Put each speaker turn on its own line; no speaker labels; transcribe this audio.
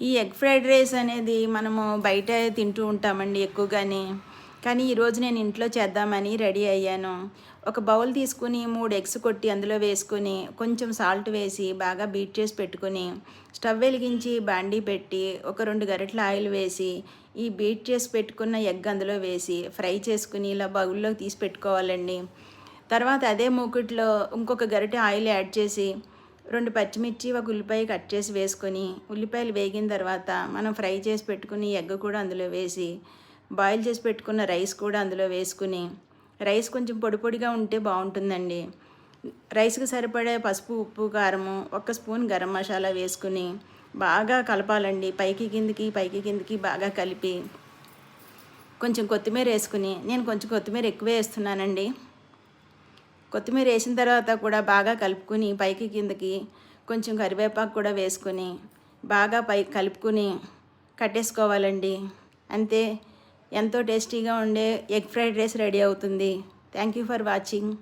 ఈ egg fried rice అనేది మనము బయట తింటూ ఉంటామండి ఎక్కువగాని. కానీ ఈరోజు నేను ఇంట్లో చేద్దామని రెడీ అయ్యాను. ఒక బౌల్ తీసుకుని 3 ఎగ్స్ కొట్టి అందులో వేసుకొని, కొంచెం సాల్ట్ వేసి బాగా బీట్ చేసి పెట్టుకుని, స్టవ్ వెలిగించి బాండీ పెట్టి, ఒక 2 గరిటెల ఆయిల్ వేసి, ఈ బీట్ చేసి పెట్టుకున్న ఎగ్ అందులో వేసి, ఫ్రై చేసుకుని ఇలా బౌల్లోకి తీసి పెట్టుకోవాలండి. తర్వాత అదే మూకుట్లో ఇంకొక గరిటె ఆయిల్ యాడ్ చేసి 2 పచ్చిమిర్చి, ఒక ఉల్లిపాయ కట్ చేసి వేసుకొని, ఉల్లిపాయలు వేగిన తర్వాత మనం ఫ్రై చేసి పెట్టుకుని ఎగ్ కూడా అందులో వేసి, బాయిల్ చేసి పెట్టుకున్న రైస్ కూడా అందులో వేసుకుని, రైస్ కొంచెం పొడి పొడిగా ఉంటే బాగుంటుందండి. రైస్కి సరిపడే పసుపు, ఉప్పు, కారము, 1 స్పూన్ గరం మసాలా వేసుకుని బాగా కలపాలండి. పైకి కిందికి బాగా కలిపి, కొంచెం కొత్తిమీర వేసుకుని, నేను కొంచెం కొత్తిమీర ఎక్కువే వేస్తున్నానండి. కొత్తిమీర వేసిన తర్వాత కూడా బాగా కలుపుకుని, పైకి కిందకి కొంచెం కరివేపాకు కూడా వేసుకొని బాగా కలుపుకుని కట్టేసుకోవాలండి. అంతే, ఎంతో టేస్టీగా ఉండే ఎగ్ ఫ్రైడ్ రైస్ రెడీ అవుతుంది. Thank you for watching.